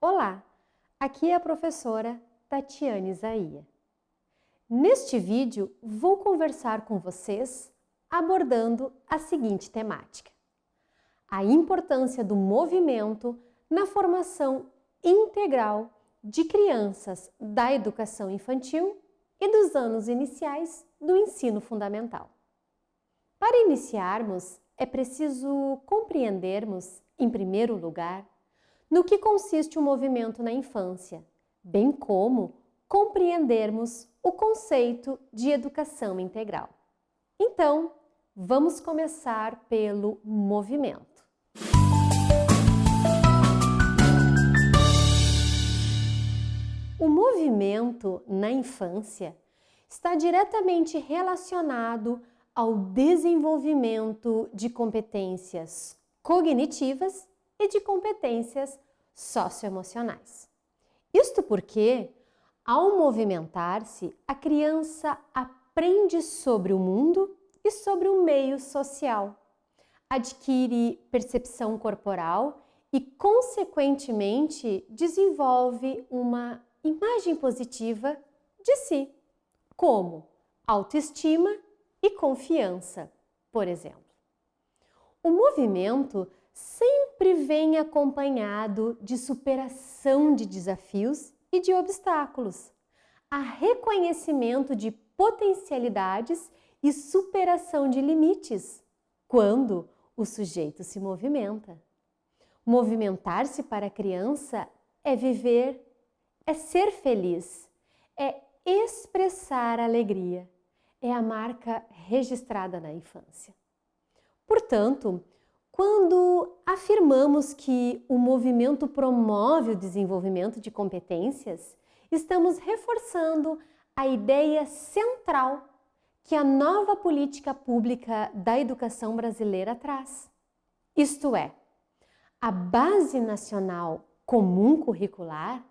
Olá, aqui é a professora Tatiane Isaia. Neste vídeo, vou conversar com vocês abordando a seguinte temática: a importância do movimento na formação integral de crianças da educação infantil e dos anos iniciais do ensino fundamental. Para iniciarmos, é preciso compreendermos, em primeiro lugar, no que consiste o movimento na infância, bem como compreendermos o conceito de educação integral. Então, vamos começar pelo movimento. O movimento na infância está diretamente relacionado ao desenvolvimento de competências cognitivas e de competências socioemocionais. Isto porque, ao movimentar-se, a criança aprende sobre o mundo e sobre o meio social, adquire percepção corporal e, consequentemente, desenvolve uma imagem positiva de si, como autoestima e confiança, por exemplo. O movimento sempre vem acompanhado de superação de desafios e de obstáculos, a reconhecimento de potencialidades e superação de limites, quando o sujeito se movimenta. Movimentar-se para a criança é viver, é ser feliz, é expressar alegria, é a marca registrada na infância. Portanto, quando afirmamos que o movimento promove o desenvolvimento de competências, estamos reforçando a ideia central que a nova política pública da educação brasileira traz. Isto é, a Base Nacional Comum Curricular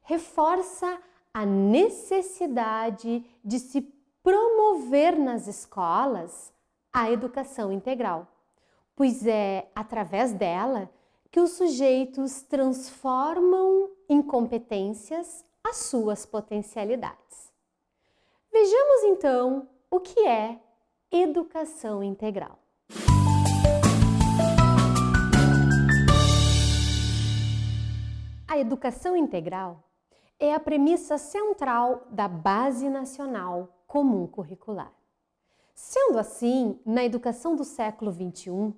reforça a necessidade de se promover nas escolas a educação integral, pois é através dela que os sujeitos transformam em competências as suas potencialidades. Vejamos então o que é educação integral. A educação integral é a premissa central da Base Nacional Comum Curricular. Sendo assim, na educação do século XXI,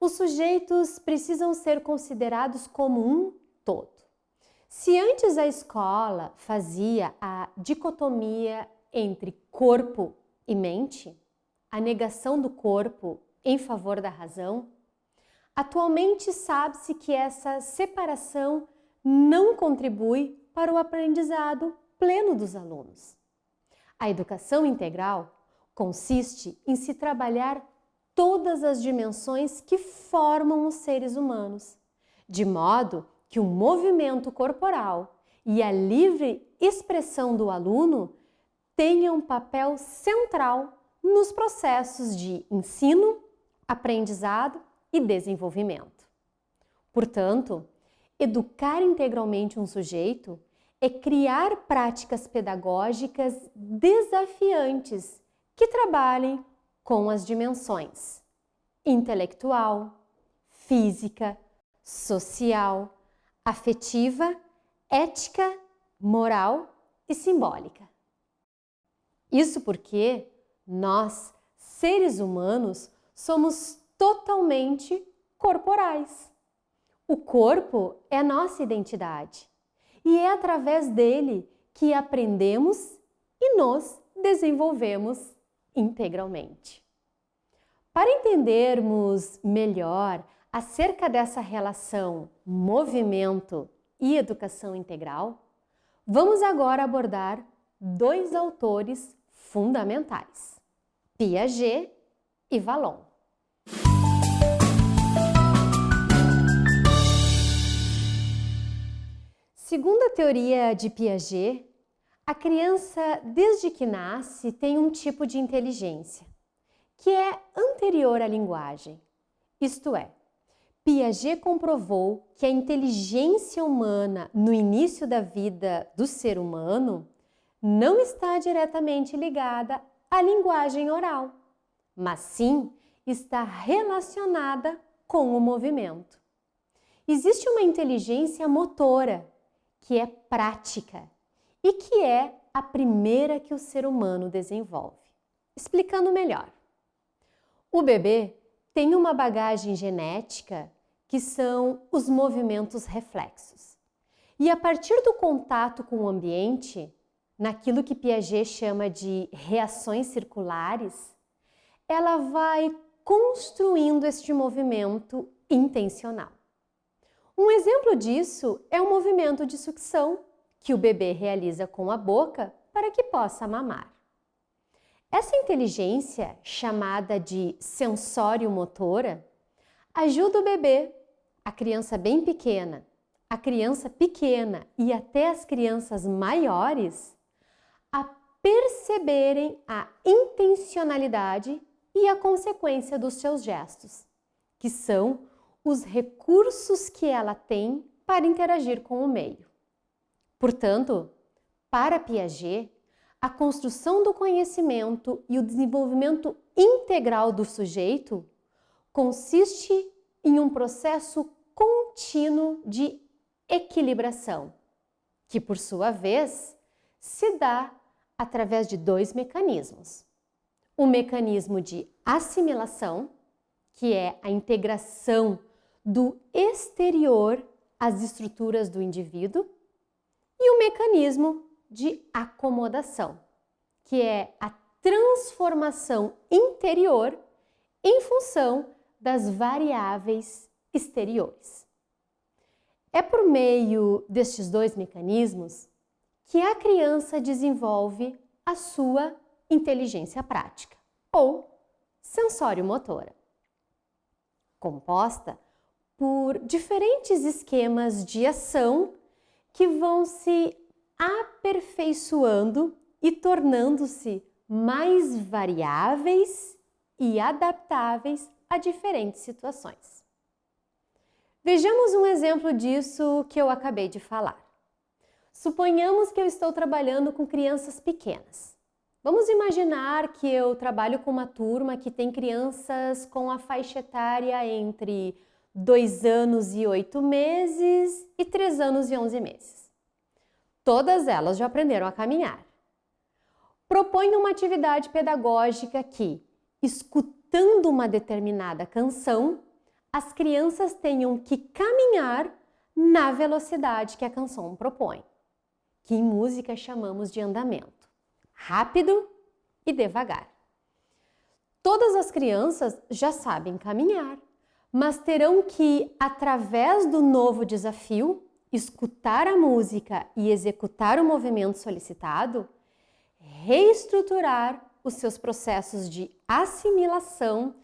os sujeitos precisam ser considerados como um todo. Se antes a escola fazia a dicotomia entre corpo e mente, a negação do corpo em favor da razão, atualmente sabe-se que essa separação não contribui para o aprendizado pleno dos alunos. A educação integral consiste em se trabalhar todas as dimensões que formam os seres humanos, de modo que o movimento corporal e a livre expressão do aluno tenham um papel central nos processos de ensino, aprendizado e desenvolvimento. Portanto, educar integralmente um sujeito é criar práticas pedagógicas desafiantes que trabalhem com as dimensões intelectual, física, social, afetiva, ética, moral e simbólica. Isso porque nós, seres humanos, somos totalmente corporais. O corpo é a nossa identidade e é através dele que aprendemos e nos desenvolvemos integralmente. Para entendermos melhor acerca dessa relação movimento e educação integral, vamos agora abordar dois autores fundamentais, Piaget e Vallon. Segundo a teoria de Piaget, a criança, desde que nasce, tem um tipo de inteligência, que é anterior à linguagem. Isto é, Piaget comprovou que a inteligência humana no início da vida do ser humano não está diretamente ligada à linguagem oral, mas sim está relacionada com o movimento. Existe uma inteligência motora, que é prática e que é a primeira que o ser humano desenvolve. Explicando melhor. O bebê tem uma bagagem genética que são os movimentos reflexos. E a partir do contato com o ambiente, naquilo que Piaget chama de reações circulares, ela vai construindo este movimento intencional. Um exemplo disso é o movimento de sucção que o bebê realiza com a boca para que possa mamar. Essa inteligência, chamada de sensório-motora, ajuda o bebê, a criança bem pequena, a criança pequena e até as crianças maiores a perceberem a intencionalidade e a consequência dos seus gestos, que são os recursos que ela tem para interagir com o meio. Portanto, para Piaget, a construção do conhecimento e o desenvolvimento integral do sujeito consiste em um processo contínuo de equilibração, que por sua vez se dá através de dois mecanismos. O mecanismo de assimilação, que é a integração do exterior às estruturas do indivíduo, e o mecanismo de acomodação, que é a transformação interior em função das variáveis exteriores. É por meio destes dois mecanismos que a criança desenvolve a sua inteligência prática, ou sensório-motora, composta por diferentes esquemas de ação que vão se aperfeiçoando e tornando-se mais variáveis e adaptáveis a diferentes situações. Vejamos um exemplo disso que eu acabei de falar. Suponhamos que eu estou trabalhando com crianças pequenas. Vamos imaginar que eu trabalho com uma turma que tem crianças com a faixa etária entre 2 anos e 8 meses e 3 anos e 11 meses. Todas elas já aprenderam a caminhar. Proponho uma atividade pedagógica que, escutando uma determinada canção, as crianças tenham que caminhar na velocidade que a canção propõe, que em música chamamos de andamento, rápido e devagar. Todas as crianças já sabem caminhar, mas terão que, através do novo desafio, escutar a música e executar o movimento solicitado, reestruturar os seus processos de assimilação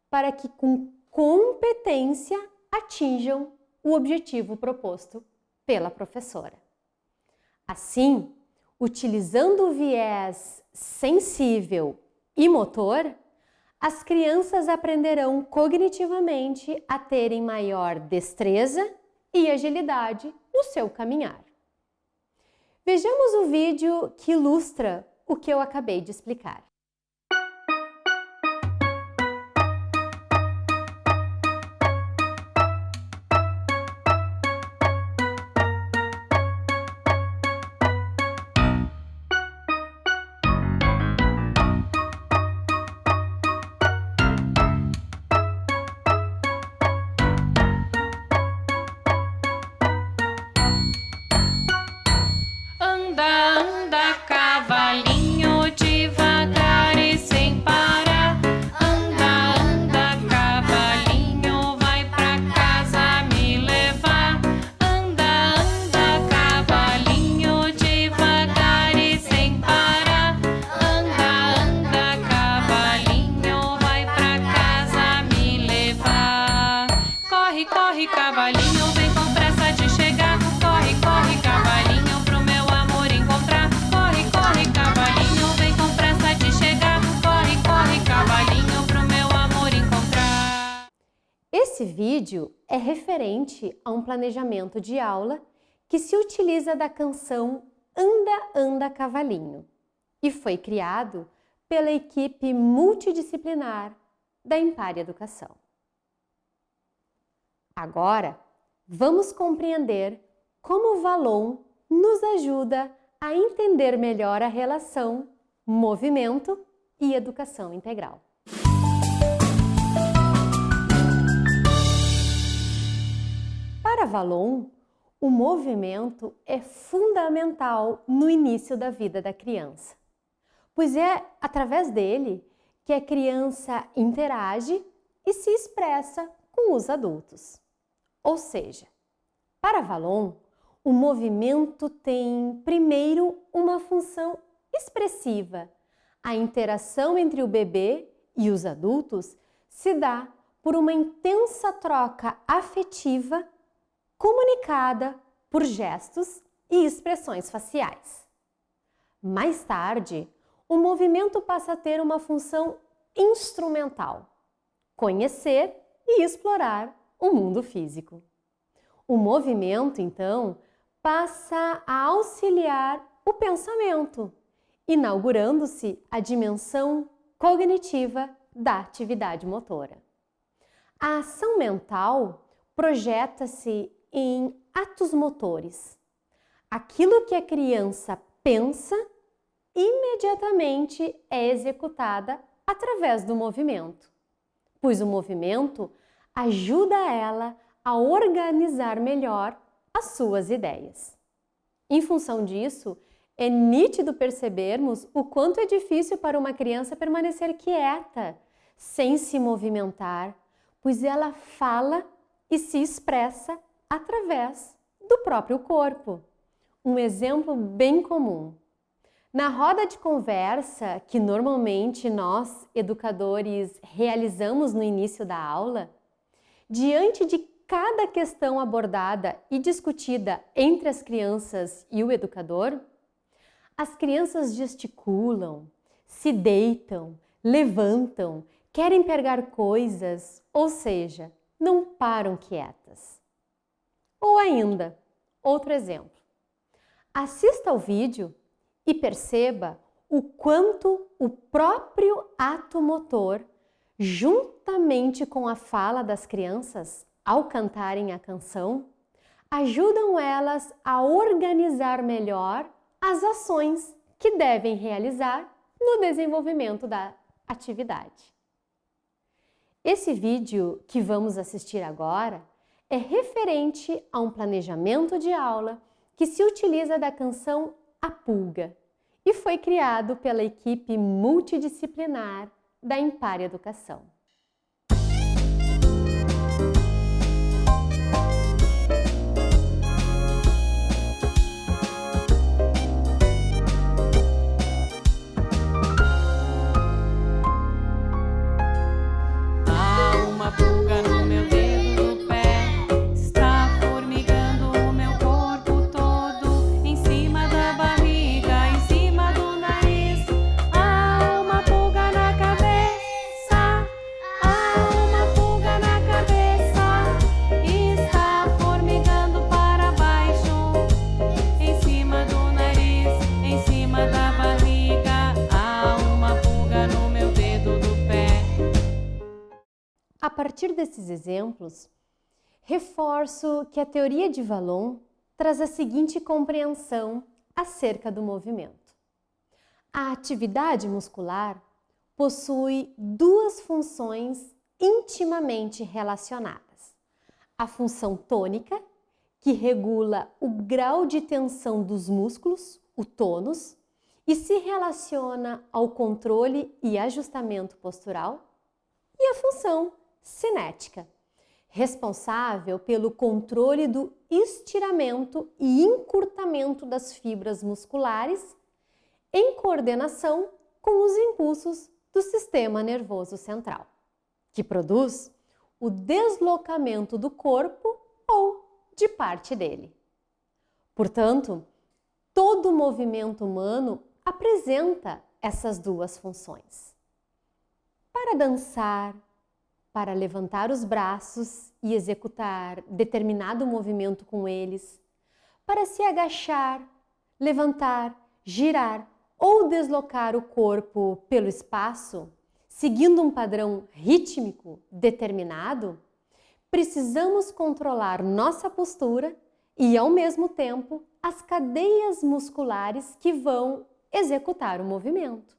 para que, com competência, atinjam o objetivo proposto pela professora. Assim, utilizando o viés sensível e motor, as crianças aprenderão cognitivamente a terem maior destreza e agilidade no seu caminhar. Vejamos o vídeo que ilustra o que eu acabei de explicar. Corre, cavalinho, vem com pressa de chegar. Corre, corre, cavalinho, pro meu amor encontrar. Corre, corre, cavalinho. Esse vídeo é referente a um planejamento de aula que se utiliza da canção Anda, Anda, Cavalinho e foi criado pela equipe multidisciplinar da Impar Educação. Agora, vamos compreender como o Valon nos ajuda a entender melhor a relação movimento e educação integral. Para Valon, o movimento é fundamental no início da vida da criança, pois é através dele que a criança interage e se expressa com os adultos. Ou seja, para Valon, o movimento tem, primeiro, uma função expressiva. A interação entre o bebê e os adultos se dá por uma intensa troca afetiva comunicada por gestos e expressões faciais. Mais tarde, o movimento passa a ter uma função instrumental: conhecer e explorar o mundo físico. O movimento, então, passa a auxiliar o pensamento, inaugurando-se a dimensão cognitiva da atividade motora. A ação mental projeta-se em atos motores. Aquilo que a criança pensa, imediatamente é executada através do movimento, pois o movimento ajuda ela a organizar melhor as suas ideias. Em função disso, é nítido percebermos o quanto é difícil para uma criança permanecer quieta, sem se movimentar, pois ela fala e se expressa através do próprio corpo. Um exemplo bem comum. Na roda de conversa que normalmente nós, educadores, realizamos no início da aula, diante de cada questão abordada e discutida entre as crianças e o educador, as crianças gesticulam, se deitam, levantam, querem pegar coisas, ou seja, não param quietas. Ou ainda, outro exemplo. Assista ao vídeo e perceba o quanto o próprio ato motor, juntamente com a fala das crianças ao cantarem a canção, ajudam elas a organizar melhor as ações que devem realizar no desenvolvimento da atividade. Esse vídeo que vamos assistir agora é referente a um planejamento de aula que se utiliza da canção A Pulga e foi criado pela equipe multidisciplinar da Impar Educação. A partir desses exemplos, reforço que a teoria de Valon traz a seguinte compreensão acerca do movimento. A atividade muscular possui duas funções intimamente relacionadas. A função tônica, que regula o grau de tensão dos músculos, o tônus, e se relaciona ao controle e ajustamento postural, e a função cinética, responsável pelo controle do estiramento e encurtamento das fibras musculares em coordenação com os impulsos do sistema nervoso central, que produz o deslocamento do corpo ou de parte dele. Portanto, todo movimento humano apresenta essas duas funções. Para dançar, para levantar os braços e executar determinado movimento com eles, para se agachar, levantar, girar ou deslocar o corpo pelo espaço, seguindo um padrão rítmico determinado, precisamos controlar nossa postura e, ao mesmo tempo, as cadeias musculares que vão executar o movimento.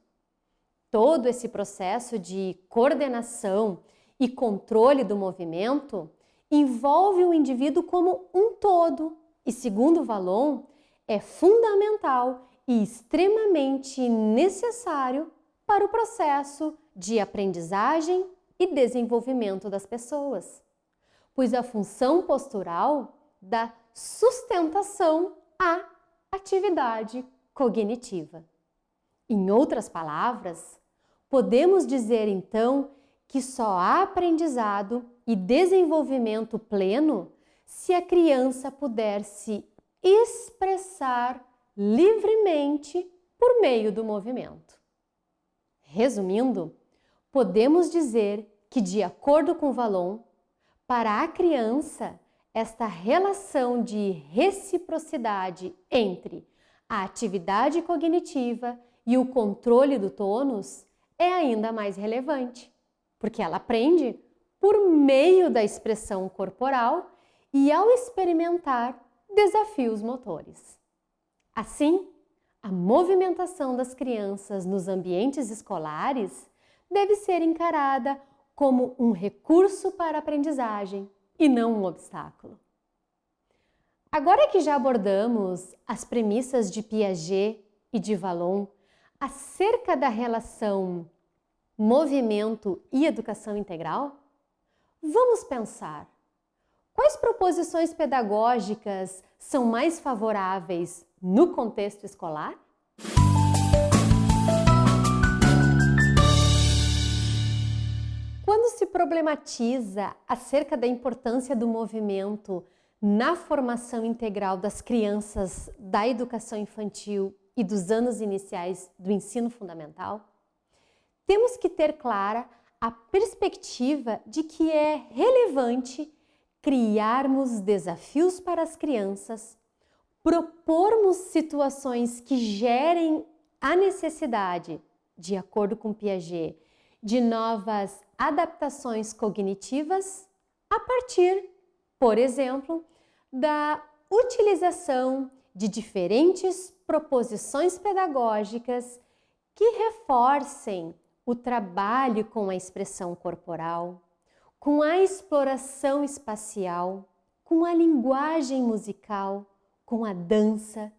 Todo esse processo de coordenação e controle do movimento envolve o indivíduo como um todo e, segundo Vallon, é fundamental e extremamente necessário para o processo de aprendizagem e desenvolvimento das pessoas, pois a função postural dá sustentação à atividade cognitiva. Em outras palavras, podemos dizer então que só há aprendizado e desenvolvimento pleno se a criança puder se expressar livremente por meio do movimento. Resumindo, podemos dizer que, de acordo com Vallon, para a criança, esta relação de reciprocidade entre a atividade cognitiva e o controle do tônus é ainda mais relevante, porque ela aprende por meio da expressão corporal e ao experimentar desafios motores. Assim, a movimentação das crianças nos ambientes escolares deve ser encarada como um recurso para a aprendizagem e não um obstáculo. Agora que já abordamos as premissas de Piaget e de Vallon acerca da relação movimento e educação integral, vamos pensar: quais proposições pedagógicas são mais favoráveis no contexto escolar? Quando se problematiza acerca da importância do movimento na formação integral das crianças da educação infantil e dos anos iniciais do ensino fundamental, temos que ter clara a perspectiva de que é relevante criarmos desafios para as crianças, propormos situações que gerem a necessidade, de acordo com Piaget, de novas adaptações cognitivas a partir, por exemplo, da utilização de diferentes proposições pedagógicas que reforcem o trabalho com a expressão corporal, com a exploração espacial, com a linguagem musical, com a dança,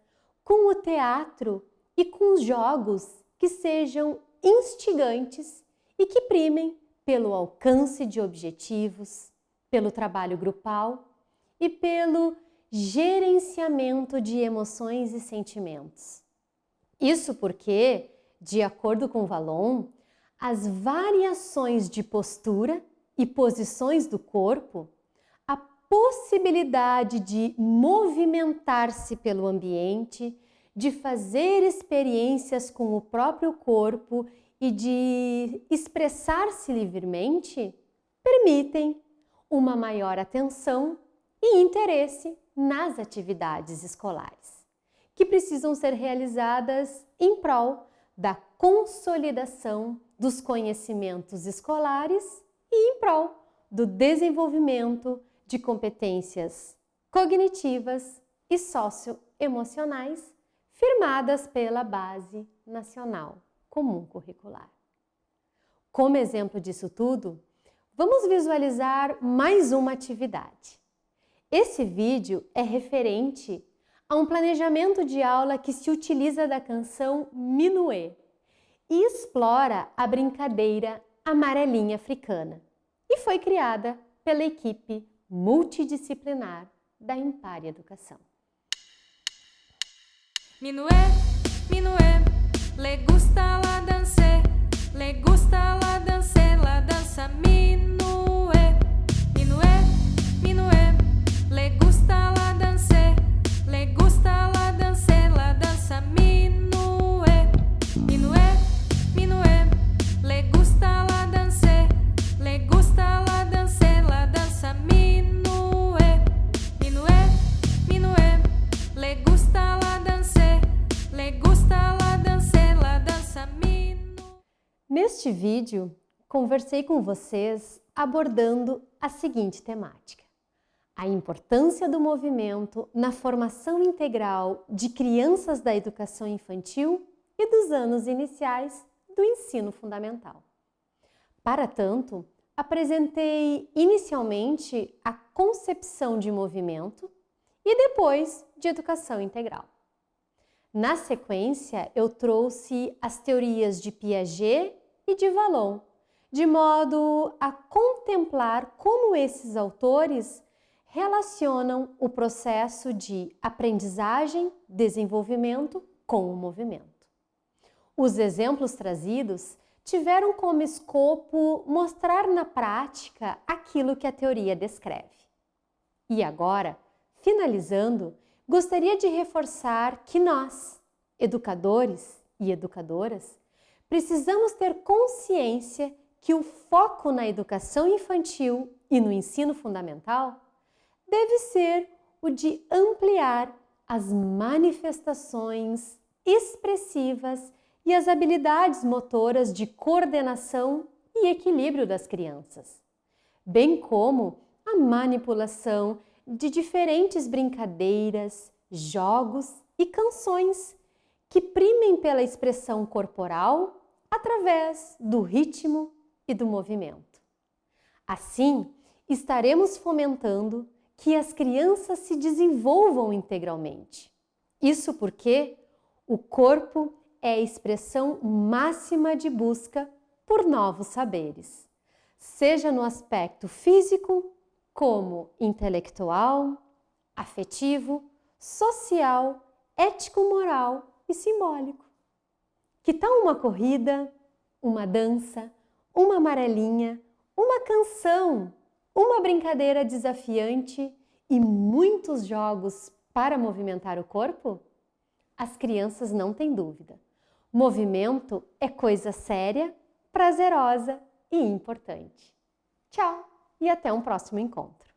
com o teatro e com os jogos que sejam instigantes e que primem pelo alcance de objetivos, pelo trabalho grupal e pelo gerenciamento de emoções e sentimentos. Isso porque, de acordo com Vallon, as variações de postura e posições do corpo, a possibilidade de movimentar-se pelo ambiente, de fazer experiências com o próprio corpo e de expressar-se livremente, permitem uma maior atenção e interesse nas atividades escolares, que precisam ser realizadas em prol da consolidação dos conhecimentos escolares e em prol do desenvolvimento de competências cognitivas e socioemocionais firmadas pela Base Nacional Comum Curricular. Como exemplo disso tudo, vamos visualizar mais uma atividade. Esse vídeo é referente a um planejamento de aula que se utiliza da canção Minuet e explora a brincadeira amarelinha africana e foi criada pela equipe multidisciplinar da Impar Educação. Minuet, minuet, le gusta la danser, le gusta la danser, la danza minuet. Minuet, minuet, le gusta la danser, le gusta la danser, la danza minuet. Minuet, minuet, le gusta la danser, le gusta la Neste vídeo, conversei com vocês abordando a seguinte temática: a importância do movimento na formação integral de crianças da educação infantil e dos anos iniciais do ensino fundamental. Para tanto, apresentei inicialmente a concepção de movimento e depois de educação integral. Na sequência, eu trouxe as teorias de Piaget e de Vallon, de modo a contemplar como esses autores relacionam o processo de aprendizagem, desenvolvimento com o movimento. Os exemplos trazidos tiveram como escopo mostrar na prática aquilo que a teoria descreve. E agora, finalizando, gostaria de reforçar que nós, educadores e educadoras, precisamos ter consciência que o foco na educação infantil e no ensino fundamental deve ser o de ampliar as manifestações expressivas e as habilidades motoras de coordenação e equilíbrio das crianças, bem como a manipulação de diferentes brincadeiras, jogos e canções que primem pela expressão corporal através do ritmo e do movimento. Assim, estaremos fomentando que as crianças se desenvolvam integralmente. Isso porque o corpo é a expressão máxima de busca por novos saberes, seja no aspecto físico, como intelectual, afetivo, social, ético-moral e simbólico. Que tal uma corrida, uma dança, uma amarelinha, uma canção, uma brincadeira desafiante e muitos jogos para movimentar o corpo? As crianças não têm dúvida. Movimento é coisa séria, prazerosa e importante. Tchau e até um próximo encontro.